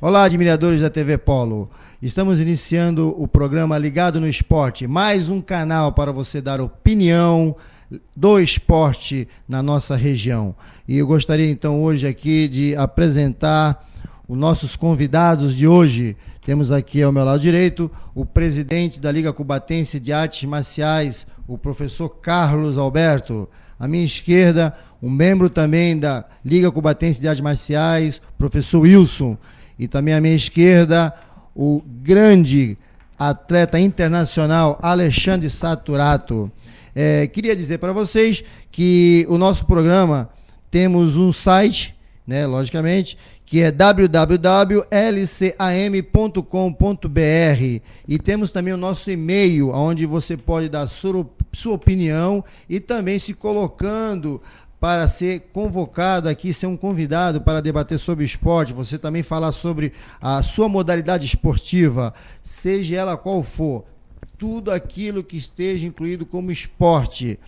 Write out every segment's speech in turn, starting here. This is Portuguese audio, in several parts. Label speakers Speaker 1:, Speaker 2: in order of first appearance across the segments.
Speaker 1: Olá, admiradores da TV Polo. Estamos iniciando o programa Ligado no Esporte, mais um canal para você dar opinião do esporte na nossa região. E eu gostaria então hoje aqui de apresentar os nossos convidados de hoje. Temos aqui ao meu lado direito o presidente da Liga Cubatense de Artes Marciais, o professor Carlos Alberto. À minha esquerda, um membro também da Liga Cubatense de Artes Marciais, professor Wilson. E também à minha esquerda, o grande atleta internacional Alexandre Saturato. Queria dizer para vocês que o nosso programa temos um site, né, logicamente, que é www.lcam.com.br, e temos também o nosso e-mail, onde você pode dar sua opinião e também se colocando para ser convocado aqui, ser um convidado para debater sobre esporte, você também falar sobre a sua modalidade esportiva, seja ela qual for, tudo aquilo que esteja incluído como esporte.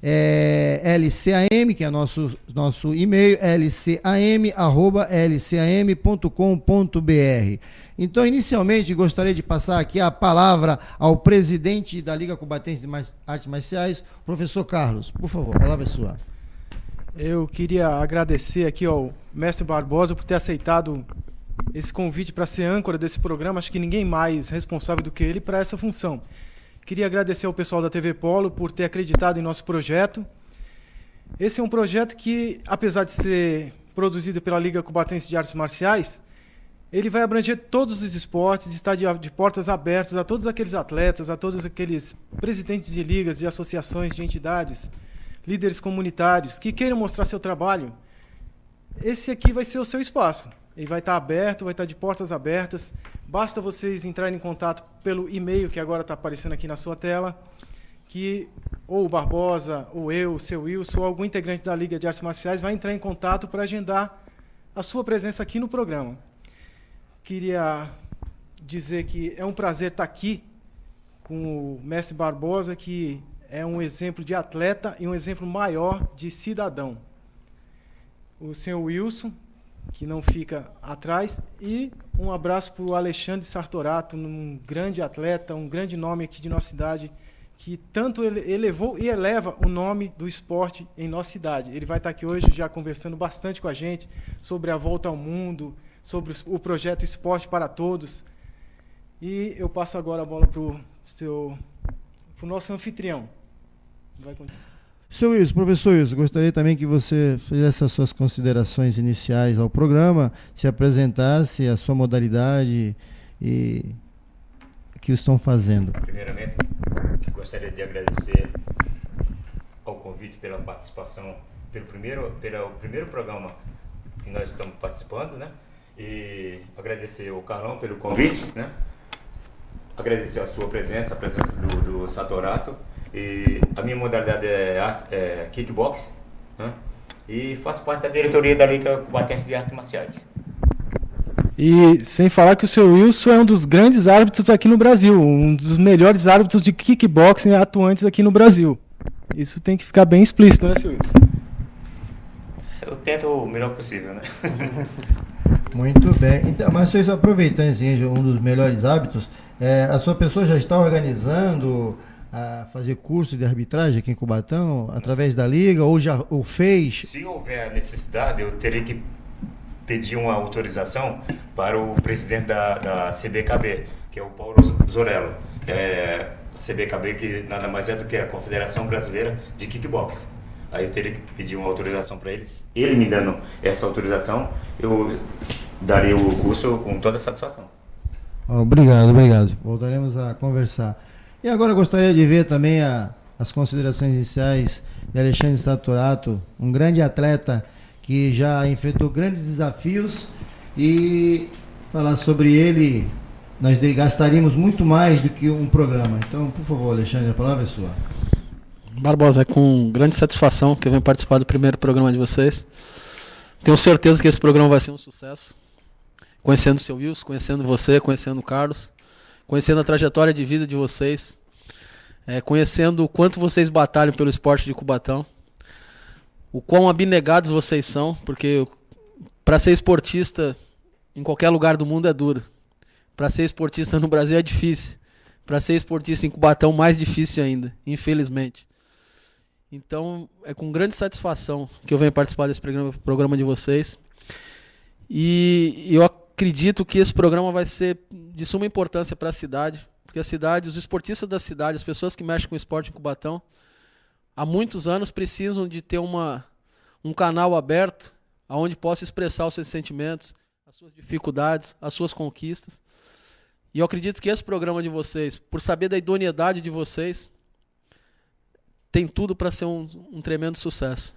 Speaker 1: LCAM, que é nosso e-mail, lcam@lcam.com.br. Então, inicialmente, gostaria de passar aqui a palavra ao presidente da Liga Cubatense de Artes Marciais, professor Carlos. Por favor, a palavra é sua.
Speaker 2: Eu queria agradecer aqui ao mestre Barbosa por ter aceitado esse convite para ser âncora desse programa. Acho que ninguém mais responsável do que ele para essa função. Queria agradecer ao pessoal da TV Polo por ter acreditado em nosso projeto. Esse é um projeto que, apesar de ser produzido pela Liga Cubatense de Artes Marciais, ele vai abranger todos os esportes, está de portas abertas a todos aqueles atletas, a todos aqueles presidentes de ligas, de associações, de entidades, líderes comunitários que queiram mostrar seu trabalho. Esse aqui vai ser o seu espaço. Ele vai estar aberto, vai estar de portas abertas. Basta vocês entrarem em contato pelo e-mail que agora está aparecendo aqui na sua tela, que ou o Barbosa, ou eu, o seu Wilson, ou algum integrante da Liga de Artes Marciais vai entrar em contato para agendar a sua presença aqui no programa. Queria dizer que é um prazer estar aqui com o mestre Barbosa, que é um exemplo de atleta e um exemplo maior de cidadão. O senhor Wilson, que não fica atrás, e um abraço para o Alexandre Sartorato, um grande atleta, um grande nome aqui de nossa cidade, que tanto elevou e eleva o nome do esporte em nossa cidade. Ele vai estar aqui hoje já conversando bastante com a gente sobre a volta ao mundo, sobre o projeto Esporte para Todos. E eu passo agora a bola para o nosso anfitrião. Vai continuar.
Speaker 1: Seu Wilson, professor Wilson, gostaria também que você fizesse as suas considerações iniciais ao programa, se apresentasse a sua modalidade e o que estão fazendo.
Speaker 3: Primeiramente, gostaria de agradecer ao convite pela participação, pelo primeiro programa que nós estamos participando, né? E agradecer ao Carlão pelo convite, né? Agradecer a sua presença, a presença do Satorato. E a minha modalidade é kickbox, né? E faço parte da diretoria da Liga Cubatense de Artes Marciais.
Speaker 2: E sem falar que o seu Wilson é um dos grandes árbitros aqui no Brasil, um dos melhores árbitros de kickboxing atuantes aqui no Brasil. Isso tem que ficar bem explícito, né, seu Wilson?
Speaker 3: Eu tento o melhor possível, né?
Speaker 1: Muito bem. Então, mas vocês aproveitando esse um dos melhores hábitos, a sua pessoa já está organizando a fazer curso de arbitragem aqui em Cubatão, através da Liga, ou já o fez?
Speaker 3: Se houver necessidade, eu teria que pedir uma autorização para o presidente da CBKB, que é o Paulo Zorello. A CBKB que nada mais é do que a Confederação Brasileira de Kickbox. Aí eu teria que pedir uma autorização para eles. Ele me dando essa autorização, eu daria o curso com toda satisfação.
Speaker 1: Obrigado. Voltaremos a conversar. E agora gostaria de ver também as considerações iniciais de Alexandre Saturato, um grande atleta que já enfrentou grandes desafios, e falar sobre ele, nós gastaríamos muito mais do que um programa. Então, por favor, Alexandre, a palavra é sua.
Speaker 4: Barbosa, é com grande satisfação que eu venho participar do primeiro programa de vocês. Tenho certeza que esse programa vai ser um sucesso. Conhecendo o seu Wilson, conhecendo você, conhecendo o Carlos, conhecendo a trajetória de vida de vocês, conhecendo o quanto vocês batalham pelo esporte de Cubatão, o quão abnegados vocês são, porque para ser esportista em qualquer lugar do mundo é duro. Para ser esportista no Brasil é difícil. Para ser esportista em Cubatão, mais difícil ainda, infelizmente. Então, é com grande satisfação que eu venho participar desse programa de vocês. E eu acredito que esse programa vai ser de suma importância para a cidade, porque a cidade, os esportistas da cidade, as pessoas que mexem com esporte em Cubatão, há muitos anos precisam de ter um canal aberto onde possa expressar os seus sentimentos, as suas dificuldades, as suas conquistas. E eu acredito que esse programa de vocês, por saber da idoneidade de vocês, tem tudo para ser um tremendo sucesso.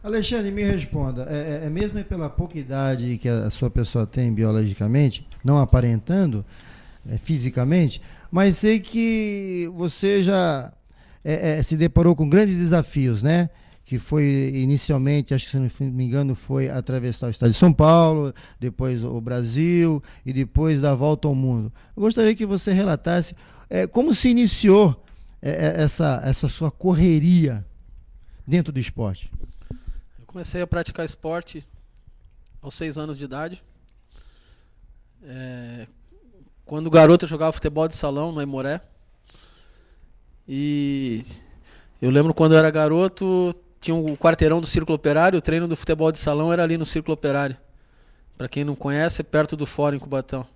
Speaker 1: Alexandre, me responda, é mesmo pela pouca idade que a sua pessoa tem biologicamente, não aparentando fisicamente, mas sei que você já se deparou com grandes desafios, né? Que foi inicialmente, acho que se não me engano, foi atravessar o estado de São Paulo, depois o Brasil e depois dar a volta ao mundo. Eu gostaria que você relatasse como se iniciou essa sua correria dentro do esporte.
Speaker 4: Eu comecei a praticar esporte aos 6 anos de idade. Quando garoto eu jogava futebol de salão no Aimoré. E eu lembro quando eu era garoto, tinha o quarteirão do Círculo Operário, o treino do futebol de salão era ali no Círculo Operário. Para quem não conhece, é perto do Fórum em Cubatão.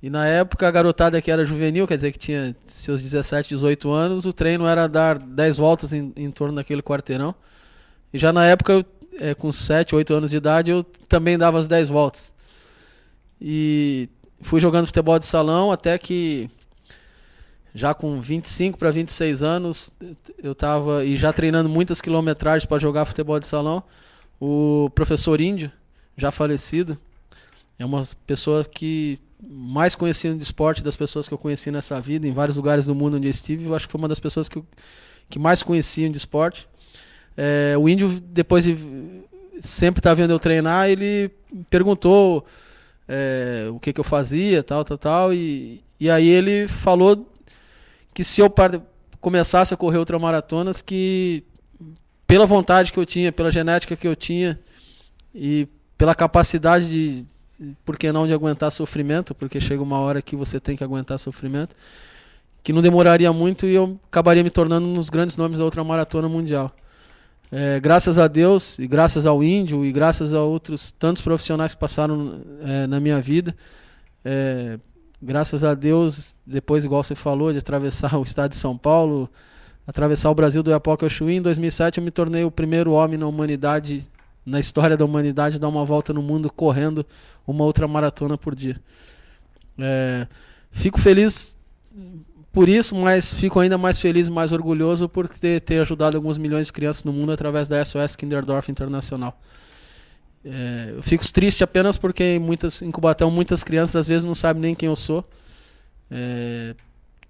Speaker 4: E na época a garotada que era juvenil, quer dizer que tinha seus 17, 18 anos, o treino era dar 10 voltas em torno daquele quarteirão. E já na época, com 7, 8 anos de idade, eu também dava as 10 voltas. E fui jogando futebol de salão até que, já com 25 para 26 anos, eu estava e já treinando muitas quilometragens para jogar futebol de salão. O professor Índio, já falecido, é uma pessoa que mais conheciam de esporte das pessoas que eu conheci nessa vida, em vários lugares do mundo onde eu estive. Eu acho que foi uma das pessoas que mais conheciam de esporte. O Índio, depois de sempre estar vendo eu treinar, ele perguntou o que eu fazia, tal. E aí ele falou que se eu começasse a correr ultramaratonas, que pela vontade que eu tinha, pela genética que eu tinha e pela capacidade de, por que não, de aguentar sofrimento, porque chega uma hora que você tem que aguentar sofrimento, que não demoraria muito e eu acabaria me tornando um dos grandes nomes da ultramaratona mundial. Graças a Deus e graças ao Índio e graças a outros tantos profissionais que passaram na minha vida, graças a Deus, depois, igual você falou, de atravessar o estado de São Paulo, atravessar o Brasil do Iapoque ao Chuí, em 2007 eu me tornei o primeiro homem na humanidade, na história da humanidade, a dar uma volta no mundo correndo uma ultramaratona por dia. Fico feliz por isso, mas fico ainda mais feliz e mais orgulhoso por ter ajudado alguns milhões de crianças no mundo através da SOS Kinderdorf Internacional. Eu fico triste apenas porque em Cubatão muitas crianças às vezes não sabem nem quem eu sou.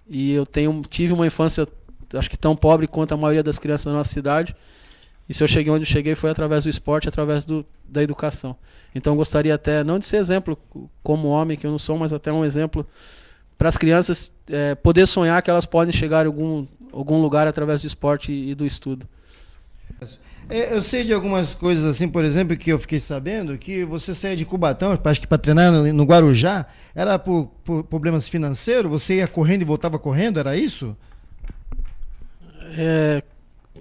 Speaker 4: E eu tive uma infância, acho que tão pobre quanto a maioria das crianças da nossa cidade. E se eu cheguei onde eu cheguei foi através do esporte, através da educação. Então eu gostaria até, não de ser exemplo como homem que eu não sou, mas até um exemplo para as crianças poder sonhar que elas podem chegar em algum lugar através do esporte e do estudo.
Speaker 1: Eu sei de algumas coisas assim, por exemplo, que eu fiquei sabendo que você saía de Cubatão, acho que para treinar no Guarujá, era por problemas financeiros? Você ia correndo e voltava correndo, era isso?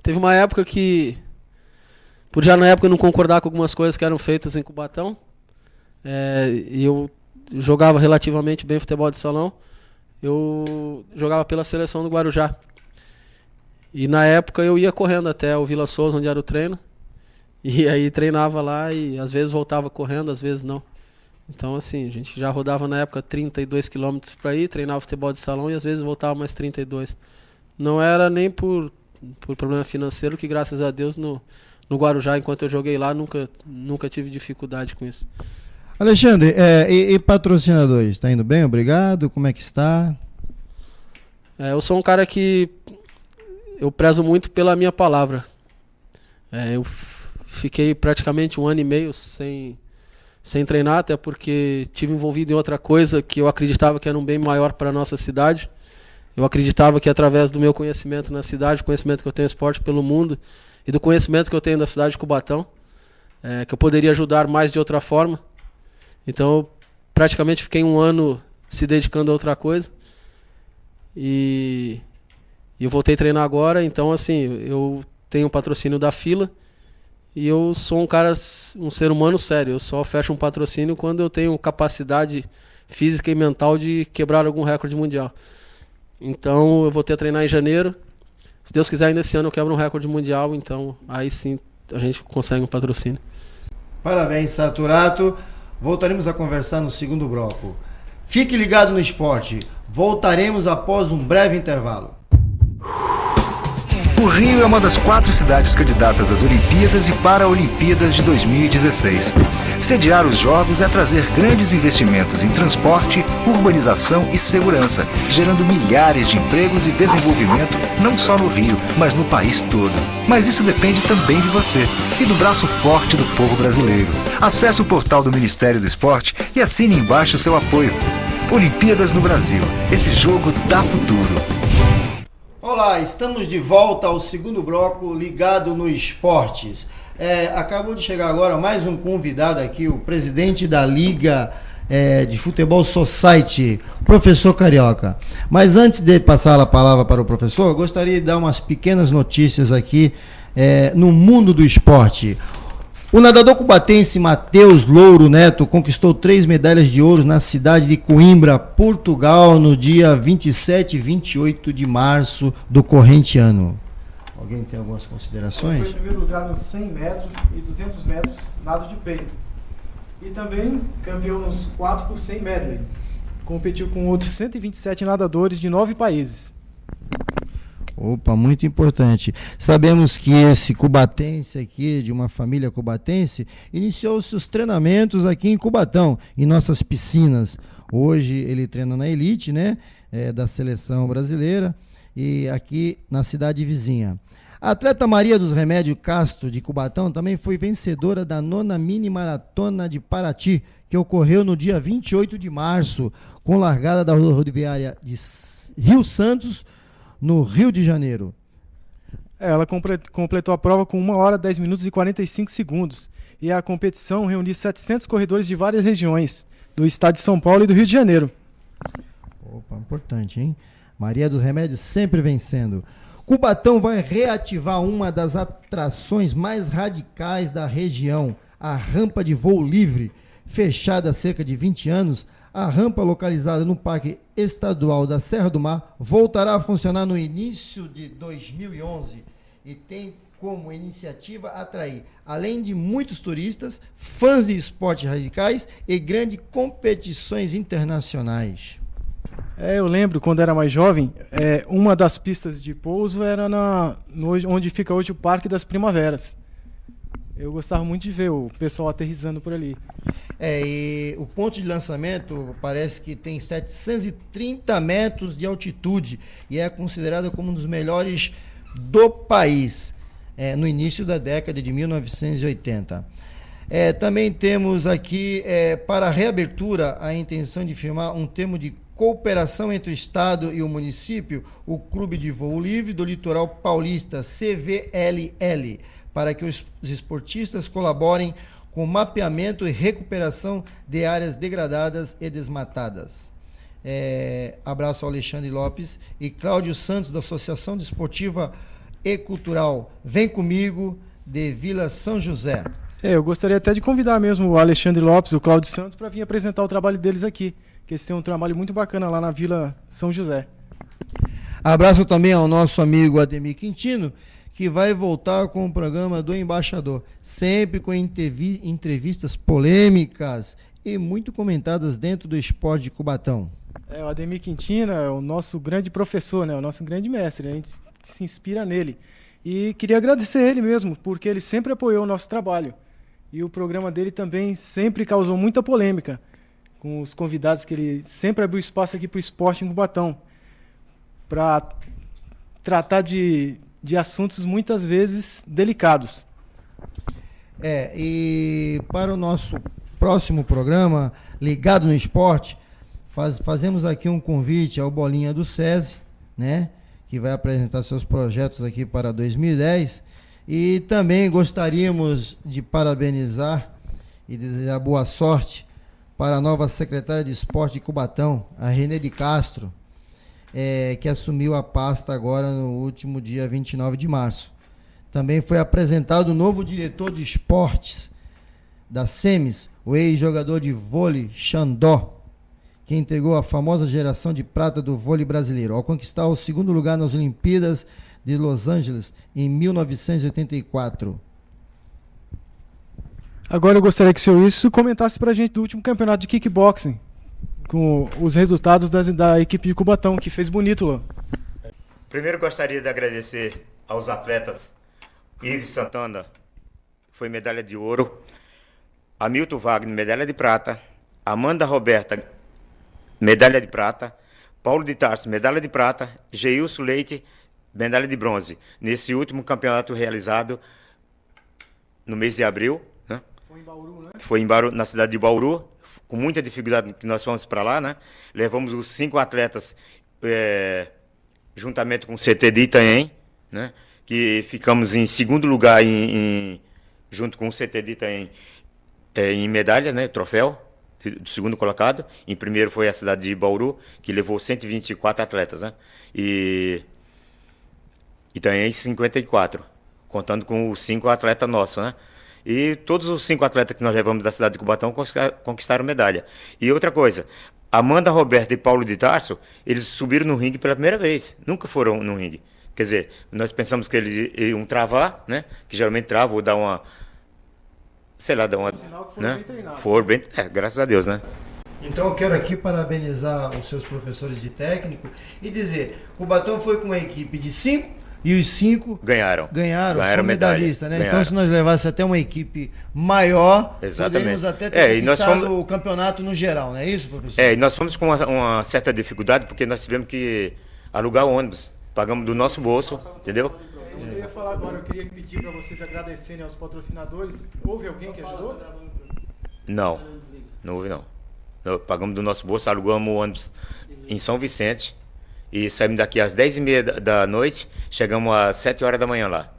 Speaker 4: Teve uma época que, por já na época não concordar com algumas coisas que eram feitas em Cubatão, e eu jogava relativamente bem futebol de salão, eu jogava pela seleção do Guarujá. E na época eu ia correndo até o Vila Souza, onde era o treino. E aí treinava lá e às vezes voltava correndo, às vezes não. Então assim, a gente já rodava na época 32 km para ir, treinava futebol de salão e às vezes voltava mais 32. Não era nem por problema financeiro, que graças a Deus no Guarujá, enquanto eu joguei lá, nunca tive dificuldade com isso.
Speaker 1: Alexandre, e patrocinadores? Está indo bem? Obrigado. Como é que está?
Speaker 4: Eu sou um cara que eu prezo muito pela minha palavra. Eu fiquei praticamente 1 ano e meio sem treinar, até porque tive envolvido em outra coisa que eu acreditava que era um bem maior para a nossa cidade. Eu acreditava que através do meu conhecimento na cidade, conhecimento que eu tenho em esporte pelo mundo e do conhecimento que eu tenho da cidade de Cubatão, que eu poderia ajudar mais de outra forma. Então, eu praticamente fiquei um ano se dedicando a outra coisa. E eu voltei a treinar agora, então assim, eu tenho um patrocínio da Fila e eu sou um ser humano sério. Eu só fecho um patrocínio quando eu tenho capacidade física e mental de quebrar algum recorde mundial. Então eu voltei a treinar em janeiro. Se Deus quiser, ainda esse ano eu quebro um recorde mundial, então aí sim a gente consegue um patrocínio.
Speaker 1: Parabéns, Saturato. Voltaremos a conversar no segundo bloco. Fique ligado no esporte. Voltaremos após um breve intervalo.
Speaker 5: O Rio é uma das 4 cidades candidatas às Olimpíadas e Paraolimpíadas de 2016. Sediar os Jogos é trazer grandes investimentos em transporte, urbanização e segurança, gerando milhares de empregos e desenvolvimento não só no Rio, mas no país todo. Mas isso depende também de você e do braço forte do povo brasileiro. Acesse o portal do Ministério do Esporte e assine embaixo o seu apoio. Olimpíadas no Brasil. Esse jogo dá futuro.
Speaker 1: Olá, estamos de volta ao segundo bloco ligado no esportes. Acabou de chegar agora mais um convidado aqui, o presidente da Liga de Futebol Society, professor Carioca. Mas antes de passar a palavra para o professor, eu gostaria de dar umas pequenas notícias aqui no mundo do esporte. O nadador cubatense Matheus Louro Neto conquistou 3 medalhas de ouro na cidade de Coimbra, Portugal, no dia 27 e 28 de março do corrente ano. Alguém tem algumas considerações?
Speaker 2: Ele foi em primeiro lugar nos 100 metros e 200 metros nado de peito. E também campeão nos 4 por 100 medley. Competiu com outros 127 nadadores de 9 países.
Speaker 1: Opa, muito importante. Sabemos que esse cubatense aqui, de uma família cubatense, iniciou seus treinamentos aqui em Cubatão, em nossas piscinas. Hoje ele treina na elite, né, da seleção brasileira e aqui na cidade vizinha. A atleta Maria dos Remédios Castro, de Cubatão, também foi vencedora da 9ª Mini Maratona de Paraty, que ocorreu no dia 28 de março, com largada da rodoviária de Rio Santos, no Rio de Janeiro.
Speaker 2: Ela completou a prova com 1 hora, 10 minutos e 45 segundos. E a competição reuniu 700 corredores de várias regiões, do estado de São Paulo e do Rio de Janeiro.
Speaker 1: Opa, importante, hein? Maria dos Remédios sempre vencendo. Cubatão vai reativar uma das atrações mais radicais da região, a rampa de voo livre. Fechada há cerca de 20 anos, a rampa localizada no Parque Estadual da Serra do Mar voltará a funcionar no início de 2011 e tem como iniciativa atrair, além de muitos turistas, fãs de esportes radicais e grandes competições internacionais.
Speaker 2: Eu lembro, quando era mais jovem, uma das pistas de pouso era onde fica hoje o Parque das Primaveras. Eu gostava muito de ver o pessoal aterrissando por ali.
Speaker 1: E o ponto de lançamento parece que tem 730 metros de altitude e é considerado como um dos melhores do país, no início da década de 1980. Também temos aqui, para a reabertura, a intenção de firmar um termo de cooperação entre o Estado e o município, o Clube de Voo Livre do Litoral Paulista, CVLL, para que os esportistas colaborem com mapeamento e recuperação de áreas degradadas e desmatadas. Abraço ao Alexandre Lopes e Cláudio Santos, da Associação Desportiva e Cultural Vem Comigo, de Vila São José.
Speaker 2: Eu gostaria até de convidar mesmo o Alexandre Lopes e o Cláudio Santos para vir apresentar o trabalho deles aqui, que eles têm um trabalho muito bacana lá na Vila São José.
Speaker 1: Abraço também ao nosso amigo Ademir Quintino, que vai voltar com o programa do Embaixador, sempre com entrevistas polêmicas e muito comentadas dentro do esporte de Cubatão.
Speaker 2: O Ademir Quintino é o nosso grande professor, né? O nosso grande mestre, a gente se inspira nele. E queria agradecer ele mesmo, porque ele sempre apoiou o nosso trabalho. E o programa dele também sempre causou muita polêmica, com os convidados que ele sempre abriu espaço aqui para o esporte em Cubatão, para tratar de assuntos muitas vezes delicados.
Speaker 1: E para o nosso próximo programa, Ligado no Esporte, fazemos aqui um convite ao Bolinha do SESI, né, que vai apresentar seus projetos aqui para 2010, e também gostaríamos de parabenizar e desejar boa sorte para a nova secretária de Esporte de Cubatão, a Renê de Castro, que assumiu a pasta agora no último dia 29 de março. Também foi apresentado o novo diretor de esportes da SEMES, o ex-jogador de vôlei Xandó, que integrou a famosa geração de prata do vôlei brasileiro, ao conquistar o segundo lugar nas Olimpíadas de Los Angeles em 1984.
Speaker 2: Agora eu gostaria que o senhor Wilson comentasse pra gente do último campeonato de kickboxing, com os resultados da equipe de Cubatão, que fez bonito lá.
Speaker 3: Primeiro gostaria de agradecer aos atletas Ives Santana, foi medalha de ouro, Hamilton Wagner, medalha de prata, Amanda Roberta, medalha de prata, Paulo de Tarso, medalha de prata, Geilson Leite, medalha de bronze, nesse último campeonato realizado no mês de abril, né?
Speaker 2: Foi em Bauru, né?
Speaker 3: Foi em Bauru, na cidade de Bauru, com muita dificuldade que nós fomos para lá, né? Levamos os 5 atletas juntamente com o CT de Itanhem, né? Que ficamos em segundo lugar junto com o CT de Itanhem em medalha, né? Troféu do segundo colocado. Em primeiro foi a cidade de Bauru, que levou 124 atletas, né? E Itanhem 54, contando com os 5 atletas nossos, né? E todos os 5 atletas que nós levamos da cidade de Cubatão conquistaram medalha. E outra coisa, Amanda Roberta e Paulo de Tarso, eles subiram no ringue pela primeira vez, nunca foram no ringue. Quer dizer, nós pensamos que eles iam travar, né? Que geralmente trava ou dá uma... Sei lá, dá uma...
Speaker 2: Sinal que foram, né? Bem treinados.
Speaker 3: Foram bem... graças a Deus, né?
Speaker 1: Então eu quero aqui parabenizar os seus professores de técnico e dizer, o Cubatão foi com uma equipe de 5 e os 5
Speaker 3: ganharam
Speaker 1: são medalhistas, né?
Speaker 3: Ganharam.
Speaker 1: Então se nós levássemos até uma equipe maior,
Speaker 3: exatamente,
Speaker 1: poderíamos até ter
Speaker 3: e nós fomos...
Speaker 1: o campeonato no geral, não é isso, professor?
Speaker 3: E nós fomos com uma certa dificuldade, porque nós tivemos que alugar o ônibus, pagamos do nosso bolso, entendeu?
Speaker 2: É isso que eu ia falar agora, eu queria pedir para vocês agradecerem aos patrocinadores. Houve alguém que ajudou?
Speaker 3: Não houve não. Nós pagamos do nosso bolso, alugamos o ônibus em São Vicente e saímos daqui às 10h30 da noite, chegamos às 7 horas da manhã lá.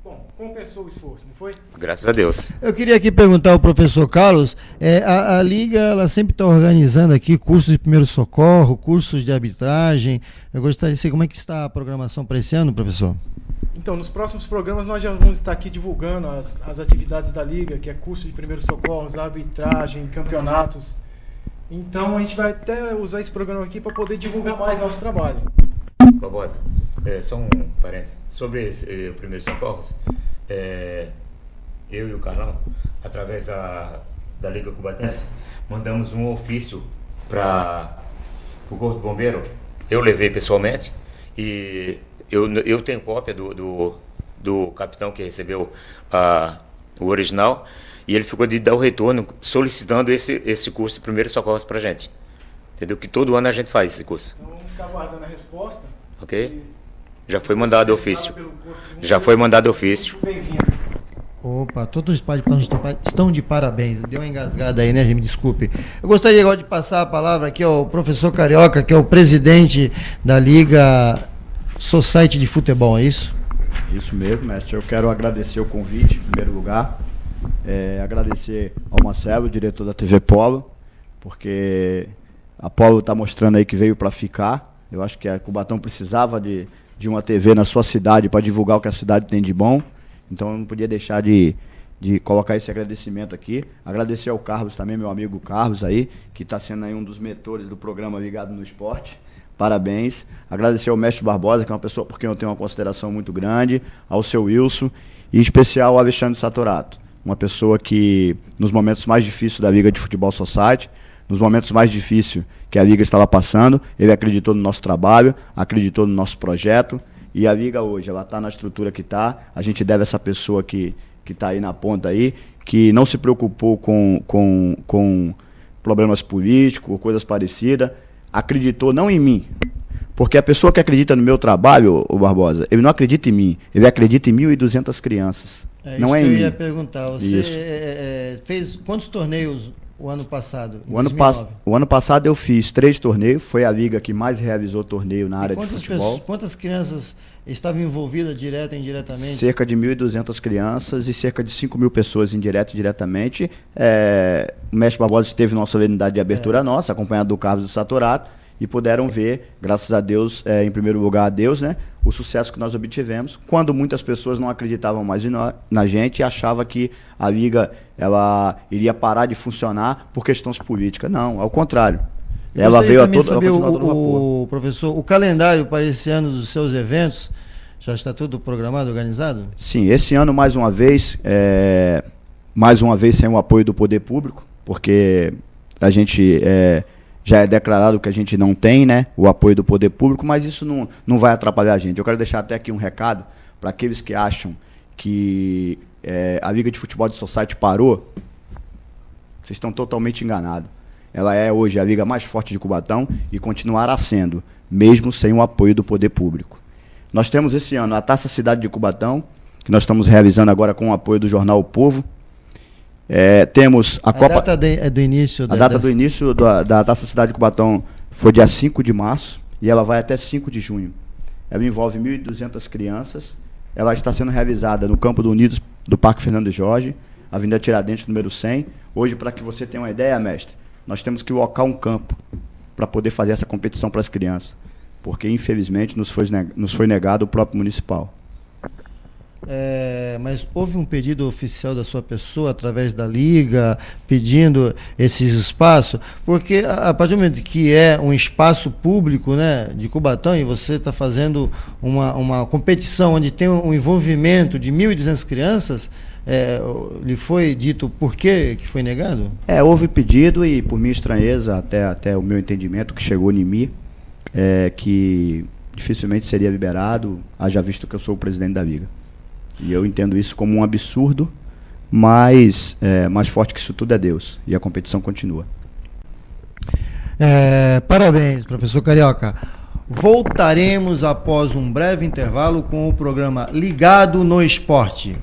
Speaker 2: Bom, compensou o esforço, não foi?
Speaker 3: Graças a Deus.
Speaker 1: Eu queria aqui perguntar ao professor Carlos, a Liga ela sempre está organizando aqui cursos de primeiro socorro, cursos de arbitragem. Eu gostaria de saber como é que está a programação para esse ano, professor.
Speaker 2: Então, nos próximos programas nós já vamos estar aqui divulgando as atividades da Liga, que é curso de primeiros socorros, arbitragem, campeonatos. Então a gente vai até usar esse programa aqui para poder divulgar mais nosso trabalho.
Speaker 3: Barbosa, só um parênteses. Sobre o primeiro socorros, eu e o Carlão, através da Liga Cubatense, mandamos um ofício para o Corpo de Bombeiro. Eu levei pessoalmente e eu tenho cópia do capitão que recebeu o original, e ele ficou de dar o retorno solicitando esse curso de primeiros socorros para a gente. Entendeu? Que todo ano a gente faz esse curso.
Speaker 2: Então vamos ficar aguardando a resposta.
Speaker 3: Ok? Já foi mandado ofício. Já foi mandado ofício.
Speaker 2: Bem-vindo.
Speaker 1: Opa, todos os participantes estão de parabéns. Deu uma engasgada aí, né, gente? Me desculpe. Eu gostaria agora de passar a palavra aqui ao professor Carioca, que é o presidente da Liga Society de Futebol, é isso?
Speaker 6: Isso mesmo, mestre. Eu quero agradecer o convite, em primeiro lugar. Agradecer ao Marcelo, diretor da TV Polo, porque a Polo está mostrando aí que veio para ficar. Eu acho que a Cubatão precisava de uma TV na sua cidade para divulgar o que a cidade tem de bom. Então eu não podia deixar de colocar esse agradecimento aqui. Agradecer ao Carlos também, meu amigo Carlos aí, que está sendo aí um dos mentores do programa Ligado no Esporte. Parabéns. Agradecer ao mestre Barbosa, que é uma pessoa por quem eu tenho uma consideração muito grande, ao seu Wilson, e em especial ao Alexandre Satorato, uma pessoa que, nos momentos mais difíceis da Liga de Futebol Society, nos momentos mais difíceis que a Liga estava passando, ele acreditou no nosso trabalho, acreditou no nosso projeto, e a Liga hoje, ela está na estrutura que está. A gente deve a essa pessoa que está aí na ponta aí, que não se preocupou com problemas políticos ou coisas parecidas, acreditou não em mim, porque a pessoa que acredita no meu trabalho, o Barbosa, ele não acredita em mim, ele acredita em 1.200 crianças.
Speaker 1: É
Speaker 6: não
Speaker 1: isso
Speaker 6: é
Speaker 1: que
Speaker 6: em
Speaker 1: eu
Speaker 6: mim.
Speaker 1: ia perguntar. Você fez quantos torneios o ano passado? em
Speaker 6: O ano,
Speaker 1: 2009?
Speaker 6: o ano passado eu fiz 3 torneios, foi a liga que mais realizou torneio na área de futebol.
Speaker 1: Quantas crianças estavam envolvidas direta e indiretamente?
Speaker 6: Cerca de 1.200 crianças e cerca de 5.000 pessoas indireto e diretamente. O mestre Barbosa teve uma solenidade de abertura nossa, acompanhado do Carlos do Saturato, e puderam ver, graças a Deus, em primeiro lugar a Deus, né, o sucesso que nós obtivemos, quando muitas pessoas não acreditavam mais na gente e achavam que a liga ela iria parar de funcionar por questões políticas. Não, ao contrário. Ela veio a todo
Speaker 1: vapor. Professor, o calendário para esse ano dos seus eventos já está tudo programado, organizado?
Speaker 6: Sim, esse ano mais uma vez sem o apoio do poder público, porque a gente já é declarado que a gente não tem, né, o apoio do poder público, mas isso não vai atrapalhar a gente. Eu quero deixar até aqui um recado para aqueles que acham que a Liga de Futebol de Society parou. Vocês estão totalmente enganados. Ela é hoje a liga mais forte de Cubatão e continuará sendo, mesmo sem o apoio do poder público. Nós temos esse ano a Taça Cidade de Cubatão, que nós estamos realizando agora com o apoio do jornal O Povo. Temos a Copa...
Speaker 1: data do início...
Speaker 6: A data do início da Taça Cidade de Cubatão foi dia 5 de março e ela vai até 5 de junho. Ela envolve 1.200 crianças. Ela está sendo realizada no Campo do Unidos do Parque Fernando Jorge, Avenida Tiradentes, número 100. Hoje, para que você tenha uma ideia, mestre, nós temos que locar um campo para poder fazer essa competição para as crianças, porque, infelizmente, nos foi negado o próprio municipal.
Speaker 1: Mas houve um pedido oficial da sua pessoa, através da Liga, pedindo esses espaços? Porque, a partir do momento que é um espaço público, né, de Cubatão, e você está fazendo uma competição onde tem um envolvimento de 1.200 crianças, lhe foi dito por que foi negado?
Speaker 6: Houve pedido e, por minha estranheza, até o meu entendimento, que chegou em mim, que dificilmente seria liberado, haja visto que eu sou o presidente da Liga. E eu entendo isso como um absurdo, mas mais forte que isso tudo é Deus. E a competição continua.
Speaker 1: Parabéns, professor Carioca. Voltaremos após um breve intervalo com o programa Ligado no Esporte.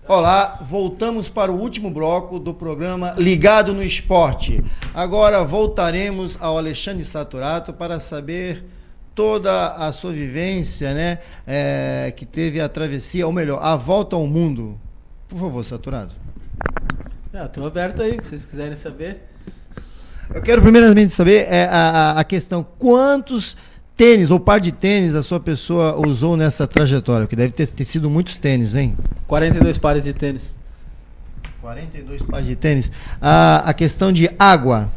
Speaker 1: Olá, voltamos para o último bloco do programa Ligado no Esporte. Agora voltaremos ao Alexandre Saturato para saber toda a sua vivência, né, que teve a travessia, ou melhor, a volta ao mundo. Por favor, Saturato.
Speaker 4: Estou aberto aí, se vocês quiserem saber.
Speaker 1: Eu quero primeiramente saber a questão, quantos tênis ou par de tênis a sua pessoa usou nessa trajetória? Que deve ter sido muitos tênis, hein?
Speaker 4: 42 pares de tênis.
Speaker 1: 42 pares de tênis. A questão de água.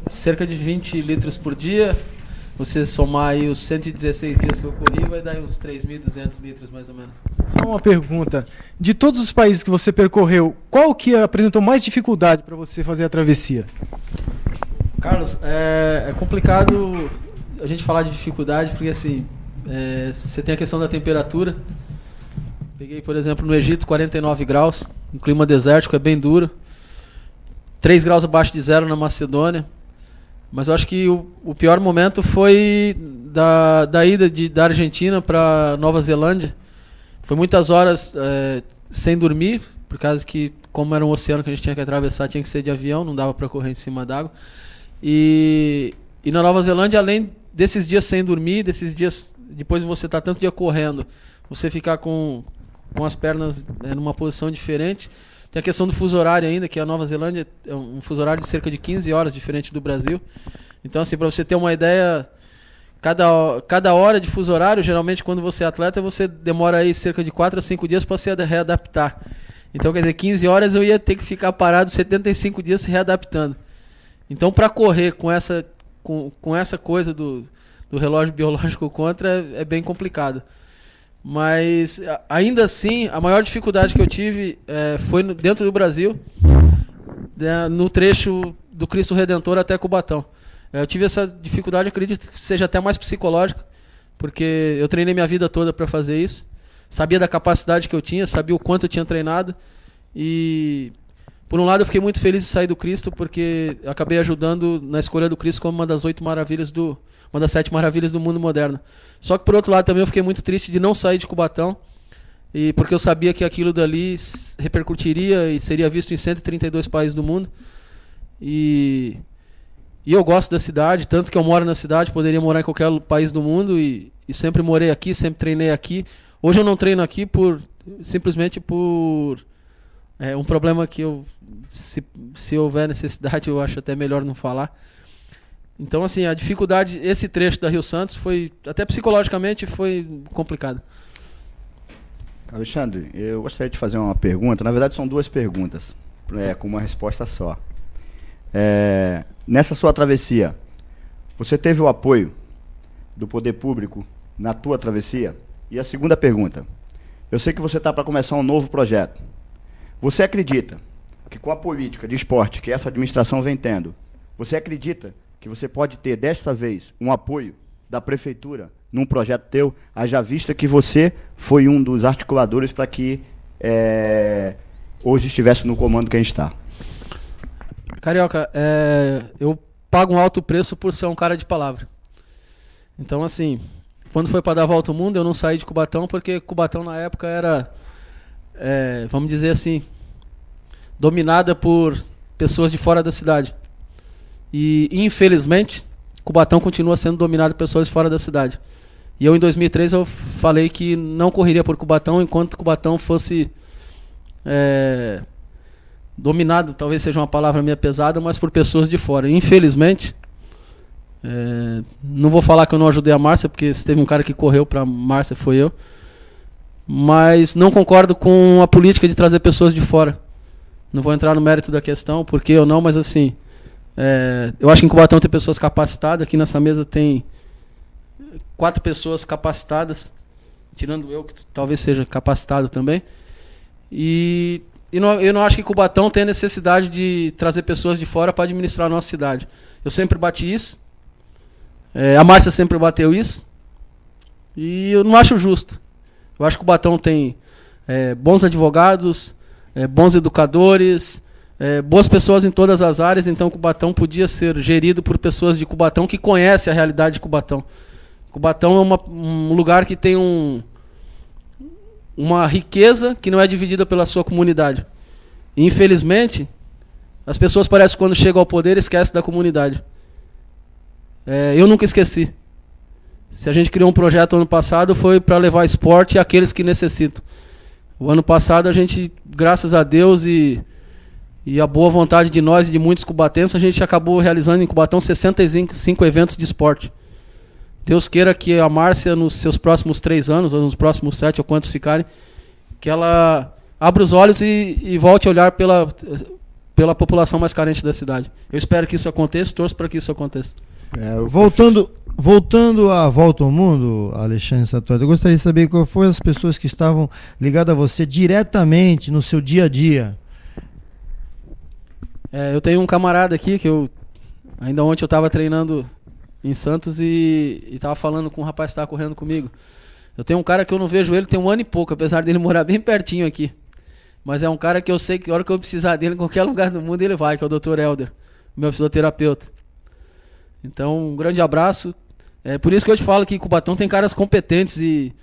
Speaker 4: Cerca de 20 litros por dia. Você somar aí os 116 dias que eu corri, vai dar uns 3.200 litros mais ou menos.
Speaker 2: Só uma pergunta. De todos os países que você percorreu, qual que apresentou mais dificuldade para você fazer a travessia?
Speaker 4: Carlos, é complicado a gente falar de dificuldade, porque assim, você tem a questão da temperatura. Peguei, por exemplo, no Egito, 49 graus, um clima desértico, é bem duro. 3 graus abaixo de zero na Macedônia. Mas eu acho que o pior momento foi da ida da Argentina para Nova Zelândia. Foi muitas horas sem dormir, por causa que, como era um oceano que a gente tinha que atravessar, tinha que ser de avião, não dava para correr em cima d'água. E na Nova Zelândia, além desses dias sem dormir, desses dias, depois de você estar tanto dia correndo, você ficar com as pernas numa posição diferente. Tem a questão do fuso horário ainda, que a Nova Zelândia é um fuso horário de cerca de 15 horas, diferente do Brasil. Então, assim, para você ter uma ideia, cada hora de fuso horário, geralmente quando você é atleta, você demora aí cerca de 4 a 5 dias para se readaptar. Então, quer dizer, 15 horas eu ia ter que ficar parado 75 dias se readaptando. Então, para correr com essa coisa do relógio biológico contra, é bem complicado. Mas, ainda assim, a maior dificuldade que eu tive foi dentro do Brasil, no trecho do Cristo Redentor até Cubatão. Eu tive essa dificuldade, acredito que seja até mais psicológica, porque eu treinei minha vida toda para fazer isso. Sabia da capacidade que eu tinha, sabia o quanto eu tinha treinado. E, por um lado, eu fiquei muito feliz de sair do Cristo, porque eu acabei ajudando na escolha do Cristo como uma das 7 maravilhas do mundo moderno. Só que, por outro lado, também eu fiquei muito triste de não sair de Cubatão, e porque eu sabia que aquilo dali repercutiria e seria visto em 132 países do mundo. E eu gosto da cidade, tanto que eu moro na cidade, poderia morar em qualquer país do mundo, e sempre morei aqui, sempre treinei aqui. Hoje eu não treino aqui simplesmente por um problema que se houver necessidade, eu acho até melhor não falar. Então, assim, a dificuldade, esse trecho da Rio Santos foi, até psicologicamente, foi complicado.
Speaker 6: Alexandre, eu gostaria de fazer uma pergunta. Na verdade, são 2 perguntas, com uma resposta só. Nessa sua travessia, você teve o apoio do poder público na tua travessia? E a segunda pergunta, eu sei que você está para começar um novo projeto. Você acredita que com a política de esporte que essa administração vem tendo, você acredita que você pode ter, desta vez, um apoio da prefeitura num projeto teu, haja vista que você foi um dos articuladores para que hoje estivesse no comando que a gente está?
Speaker 4: Carioca, eu pago um alto preço por ser um cara de palavra. Então, assim, quando foi para dar a volta ao mundo, eu não saí de Cubatão, porque Cubatão na época era, vamos dizer assim, dominada por pessoas de fora da cidade. E, infelizmente, Cubatão continua sendo dominado por pessoas de fora da cidade. E eu, em 2003, eu falei que não correria por Cubatão enquanto Cubatão fosse dominado, talvez seja uma palavra meio pesada, mas por pessoas de fora. Infelizmente, não vou falar que eu não ajudei a Márcia, porque se teve um cara que correu para a Márcia, foi eu. Mas não concordo com a política de trazer pessoas de fora. Não vou entrar no mérito da questão, por que ou não, mas assim, eu acho que em Cubatão tem pessoas capacitadas. Aqui nessa mesa tem 4 pessoas capacitadas, tirando eu, que talvez seja capacitado também. E eu não acho que Cubatão tem a necessidade de trazer pessoas de fora para administrar a nossa cidade. Eu sempre bati isso. A Márcia sempre bateu isso. E eu não acho justo. Eu acho que Cubatão tem bons advogados, bons educadores, boas pessoas em todas as áreas. Então Cubatão podia ser gerido por pessoas de Cubatão que conhecem a realidade de Cubatão. Cubatão é um lugar que tem uma riqueza que não é dividida pela sua comunidade. E, infelizmente, as pessoas parecem que quando chegam ao poder esquecem da comunidade. Eu nunca esqueci. Se a gente criou um projeto ano passado, foi para levar esporte àqueles que necessitam. O ano passado a gente, graças a Deus e a boa vontade de nós e de muitos cubatenses, a gente acabou realizando em Cubatão 65 eventos de esporte. Deus queira que a Márcia, nos seus próximos 3 anos, ou nos próximos 7, ou quantos ficarem, que ela abra os olhos e volte a olhar pela população mais carente da cidade. Eu espero que isso aconteça, torço para que isso aconteça.
Speaker 1: Voltando à volta ao mundo, Alexandre Satueta, eu gostaria de saber qual foram as pessoas que estavam ligadas a você diretamente no seu dia a dia.
Speaker 4: Eu tenho um camarada aqui que ainda ontem eu estava treinando em Santos e estava falando com um rapaz que estava correndo comigo. Eu tenho um cara que eu não vejo ele tem 1 ano e pouco, apesar dele morar bem pertinho aqui. Mas é um cara que eu sei que a hora que eu precisar dele, em qualquer lugar do mundo ele vai, que é o Dr. Helder, meu fisioterapeuta. Então, um grande abraço. Por isso que eu te falo que Cubatão tem caras competentes. E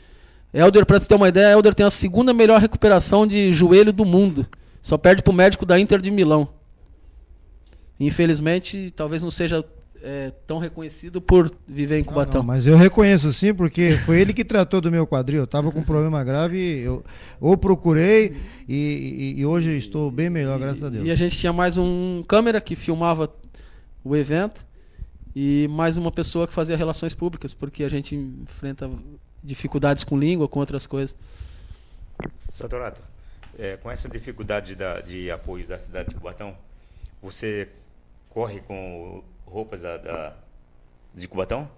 Speaker 4: Helder, para você ter uma ideia, Helder tem a 2ª melhor recuperação de joelho do mundo. Só perde para o médico da Inter de Milão. Infelizmente, talvez não seja tão reconhecido por viver em Cubatão.
Speaker 1: Não, mas eu reconheço sim, porque foi ele que tratou do meu quadril. Eu estava com um problema grave, eu procurei e hoje estou bem melhor, graças a Deus.
Speaker 4: E a gente tinha mais um câmera que filmava o evento e mais uma pessoa que fazia relações públicas, porque a gente enfrenta dificuldades com língua, com outras coisas.
Speaker 3: Satorato, com essa dificuldade de apoio da cidade de Cubatão, você corre com roupas de Cubatão?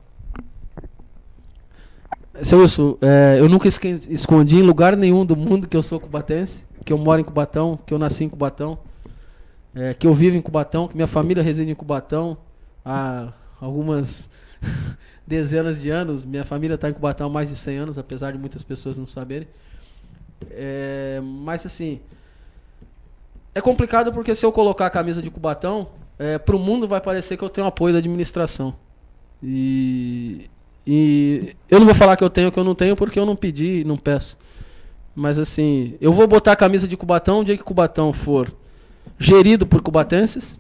Speaker 4: Seu Wilson, eu nunca escondi em lugar nenhum do mundo que eu sou cubatense, que eu moro em Cubatão, que eu nasci em Cubatão. que eu vivo em Cubatão, que minha família reside em Cubatão há algumas dezenas de anos. Minha família está em Cubatão há mais de 100 anos, apesar de muitas pessoas não saberem. Mas assim, é complicado porque se eu colocar a camisa de Cubatão, para o mundo vai parecer que eu tenho apoio da administração. E eu não vou falar que eu tenho ou que eu não tenho, porque eu não pedi e não peço. Mas assim, eu vou botar a camisa de Cubatão o dia que Cubatão for gerido por cubatenses,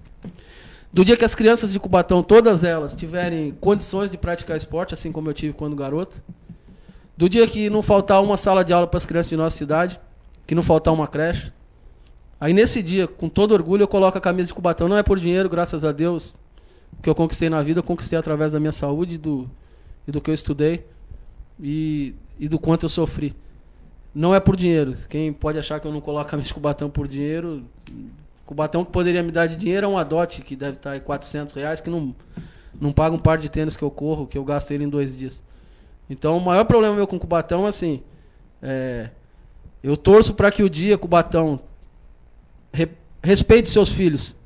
Speaker 4: do dia que as crianças de Cubatão, todas elas, tiverem condições de praticar esporte, assim como eu tive quando garoto, do dia que não faltar uma sala de aula para as crianças de nossa cidade, que não faltar uma creche. Aí nesse dia, com todo orgulho, eu coloco a camisa de Cubatão. Não é por dinheiro, graças a Deus. O que eu conquistei na vida, eu conquistei através da minha saúde e do que eu estudei e do quanto eu sofri. Não é por dinheiro. Quem pode achar que eu não coloco a camisa de Cubatão por dinheiro... Cubatão que poderia me dar de dinheiro é um adote, que deve estar em R$400, que não paga um par de tênis que eu corro, que eu gasto ele em 2 dias. Então, o maior problema meu com Cubatão, assim, eu torço para que o dia Cubatão respeite seus filhos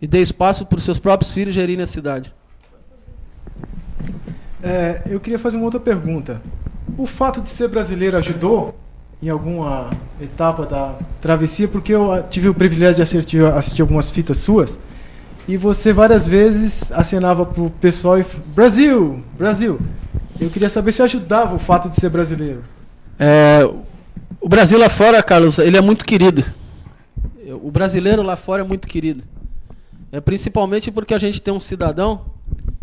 Speaker 4: e dê espaço para os seus próprios filhos gerirem a cidade.
Speaker 2: Eu queria fazer uma outra pergunta. O fato de ser brasileiro ajudou em alguma etapa da travessia? Porque eu tive o privilégio de assistir algumas fitas suas e você várias vezes acenava pro pessoal e Brasil, Brasil. Eu queria saber se ajudava o fato de ser brasileiro.
Speaker 4: O Brasil lá fora, Carlos, ele é muito querido. O brasileiro lá fora é muito querido. Principalmente porque a gente tem um cidadão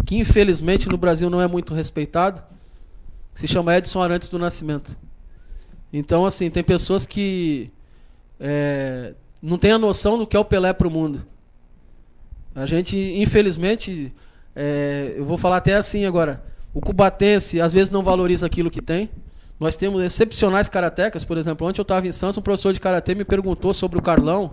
Speaker 4: que infelizmente no Brasil não é muito respeitado, que se chama Edson Arantes do Nascimento. Então, assim, tem pessoas que não têm a noção do que é o Pelé para o mundo. A gente, infelizmente, eu vou falar até assim agora, o cubatense às vezes não valoriza aquilo que tem. Nós temos excepcionais karatecas, por exemplo, ontem eu estava em Santos, um professor de karatê me perguntou sobre o Carlão,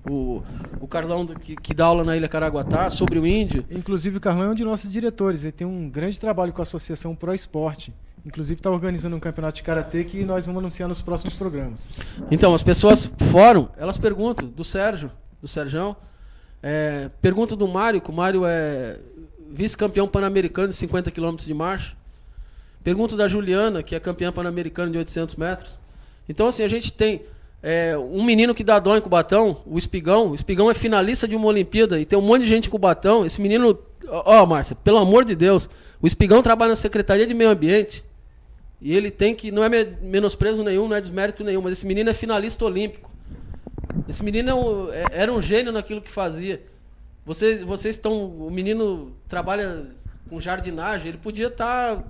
Speaker 4: o Carlão que dá aula na Ilha Caraguatá, sobre o índio.
Speaker 2: Inclusive o Carlão é um de nossos diretores, ele tem um grande trabalho com a Associação Pro Esporte. Inclusive está organizando um campeonato de karatê que nós vamos anunciar nos próximos programas.
Speaker 4: Então, as pessoas fórum, elas perguntam do Serjão, perguntam do Mário, que o Mário é vice-campeão pan-americano de 50 km de marcha. Perguntam da Juliana, que é campeã pan-americana de 800 metros. Então, assim, a gente tem um menino que dá dó em Cubatão, o Espigão. O Espigão é finalista de uma Olimpíada e tem um monte de gente em Cubatão. Esse menino, Márcia, pelo amor de Deus, o Espigão trabalha na Secretaria de Meio Ambiente. E ele tem que, não é menosprezo nenhum, não é desmérito nenhum, mas esse menino é finalista olímpico. Esse menino era um gênio naquilo que fazia. Vocês estão, o menino trabalha com jardinagem, ele podia estar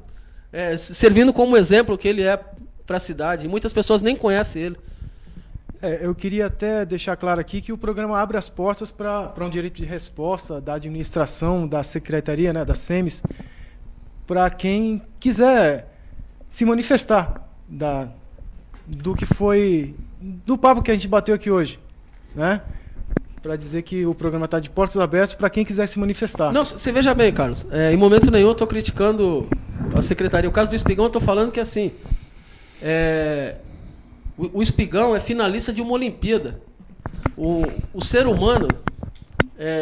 Speaker 4: servindo como exemplo que ele é para a cidade. E muitas pessoas nem conhecem ele.
Speaker 2: Eu queria até deixar claro aqui que o programa abre as portas para um direito de resposta da administração, da secretaria, né, da SEMES, para quem quiser se manifestar do que foi, do papo que a gente bateu aqui hoje, né? Para dizer que o programa está de portas abertas para quem quiser se manifestar.
Speaker 4: Não, você veja bem, Carlos, em momento nenhum eu estou criticando a secretaria. O caso do Espigão, eu estou falando que assim, o Espigão é finalista de uma Olimpíada. O ser humano,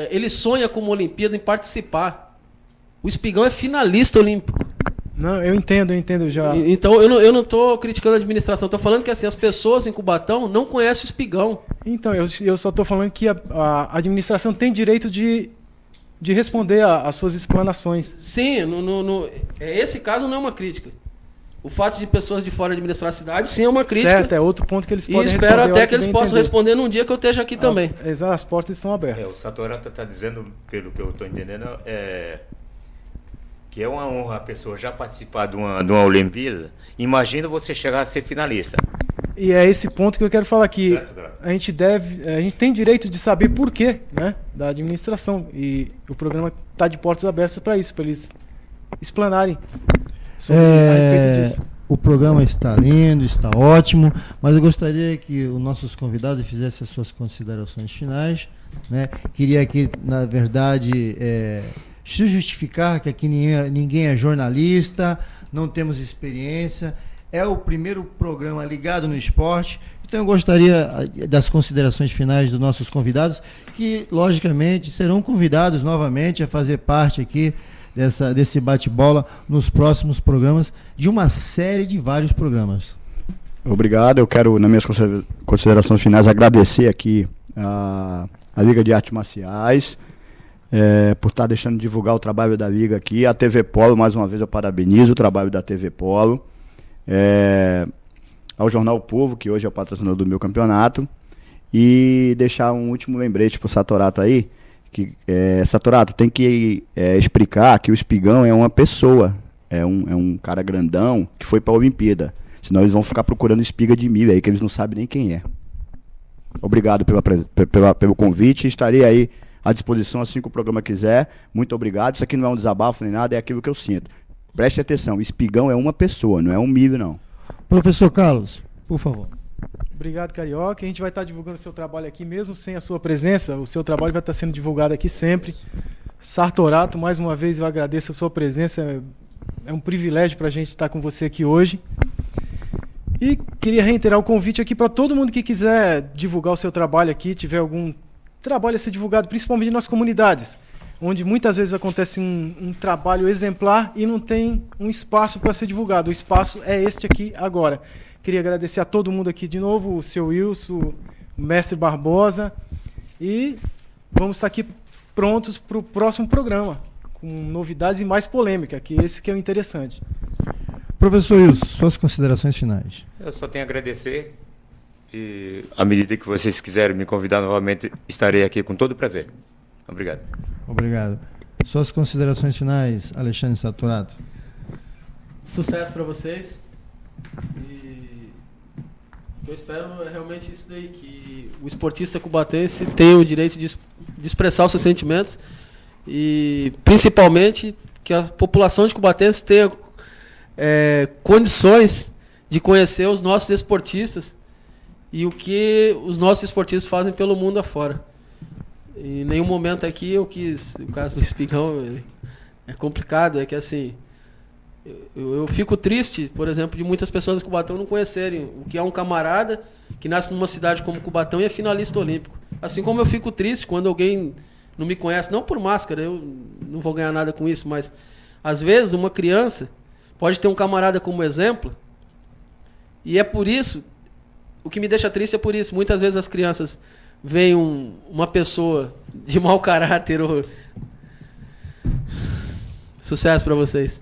Speaker 4: ele sonha com uma Olimpíada em participar. O Espigão é finalista olímpico.
Speaker 2: Não, eu entendo já.
Speaker 4: Então, eu não estou criticando a administração, estou falando que assim, as pessoas em Cubatão não conhecem o Espigão.
Speaker 2: Então, eu só estou falando que a administração tem direito de responder às suas explanações.
Speaker 4: Sim, esse caso não é uma crítica. O fato de pessoas de fora administrar a cidade, sim, é uma crítica.
Speaker 2: Certo, é outro ponto que eles podem responder.
Speaker 4: E espero até que eles possam responder num dia que eu esteja aqui também.
Speaker 2: As portas estão abertas.
Speaker 3: O Satorata está dizendo, pelo que eu estou entendendo, que é uma honra a pessoa já participar de uma Olimpíada. Imagina você chegar a ser finalista.
Speaker 2: E é esse ponto que eu quero falar aqui. A gente tem direito de saber por quê, né, da administração. E o programa está de portas abertas para isso, para eles explanarem a respeito disso.
Speaker 1: O programa está lindo, está ótimo, mas eu gostaria que os nossos convidados fizessem as suas considerações finais, né? Queria aqui, na verdade, se justificar que aqui ninguém é jornalista, não temos experiência. É o primeiro programa ligado no esporte Então eu gostaria das considerações finais dos nossos convidados, que logicamente serão convidados novamente a fazer parte aqui desse bate-bola nos próximos programas, de uma série de vários programas.
Speaker 6: Obrigado. Eu quero, nas minhas considerações finais, agradecer aqui a Liga de Artes Marciais por estar deixando divulgar o trabalho da Liga aqui. A TV Polo, mais uma vez, eu parabenizo o trabalho da TV Polo. Ao Jornal O Povo, que hoje é o patrocinador do meu campeonato. E deixar um último lembrete para o Satorato aí, que Satorato tem que explicar que o Espigão é uma pessoa, é um cara grandão que foi para a Olimpíada. Senão eles vão ficar procurando espiga de milho aí, que eles não sabem nem quem é. Obrigado pelo convite. Estarei aí à disposição assim que o programa quiser. Muito obrigado. Isso aqui não é um desabafo nem nada, é aquilo que eu sinto. Preste atenção, Espigão é uma pessoa, não é um milho, não.
Speaker 1: Professor Carlos, por favor.
Speaker 2: Obrigado, Carioca. A gente vai estar divulgando o seu trabalho aqui, mesmo sem a sua presença. O seu trabalho vai estar sendo divulgado aqui sempre. Sartorato, mais uma vez eu agradeço a sua presença. É um privilégio para a gente estar com você aqui hoje. E queria reiterar o convite aqui para todo mundo que quiser divulgar o seu trabalho aqui, tiver algum trabalho a ser divulgado, principalmente nas comunidades, onde muitas vezes acontece um trabalho exemplar e não tem um espaço para ser divulgado. O espaço é este aqui agora. Queria agradecer a todo mundo aqui de novo, o seu Wilson, o mestre Barbosa, e vamos estar aqui prontos para o próximo programa, com novidades e mais polêmica, que esse que é o interessante.
Speaker 1: Professor Wilson, suas considerações finais.
Speaker 3: Eu só tenho a agradecer e, à medida que vocês quiserem me convidar novamente, estarei aqui com todo prazer. Obrigado.
Speaker 1: Obrigado. Suas considerações finais, Alexandre Satorato.
Speaker 4: Sucesso para vocês. E eu espero realmente isso daí, que o esportista cubatense tenha o direito de expressar os seus sentimentos e principalmente que a população de Cubatense tenha condições de conhecer os nossos esportistas e o que os nossos esportistas fazem pelo mundo afora. Em nenhum momento aqui eu quis, o caso do Espigão é complicado, é que assim, eu fico triste, por exemplo, de muitas pessoas de Cubatão não conhecerem o que é um camarada que nasce numa cidade como Cubatão e é finalista olímpico. Assim como eu fico triste quando alguém não me conhece, não por máscara, eu não vou ganhar nada com isso, mas às vezes uma criança pode ter um camarada como exemplo e é por isso, o que me deixa triste é por isso, muitas vezes as crianças veem uma pessoa de mau caráter ou... Sucesso para vocês.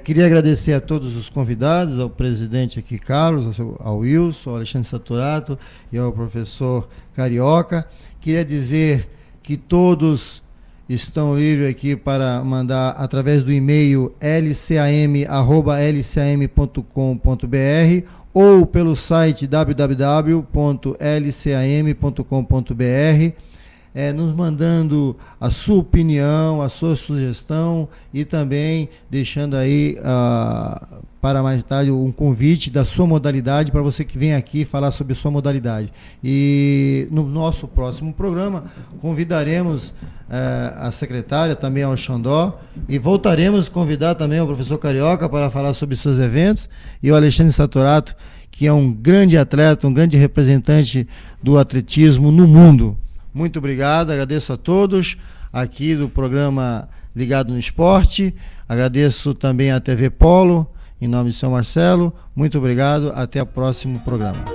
Speaker 1: Queria agradecer a todos os convidados, ao presidente aqui, Carlos, ao Wilson, ao Alexandre Satorato e ao professor Carioca. Queria dizer que todos estão livres aqui para mandar através do e-mail lcam@lcam.com.br ou pelo site www.lcam.com.br, nos mandando a sua opinião, a sua sugestão e também deixando aí para mais tarde um convite da sua modalidade para você que vem aqui falar sobre a sua modalidade. E no nosso próximo programa convidaremos a secretária, também ao Xandó, e voltaremos a convidar também o professor Carioca para falar sobre seus eventos, e o Alexandre Satorato, que é um grande atleta, um grande representante do atletismo no mundo. Muito obrigado, agradeço a todos aqui do programa Ligado no Esporte, agradeço também à TV Polo, em nome de São Marcelo. Muito obrigado, até o próximo programa.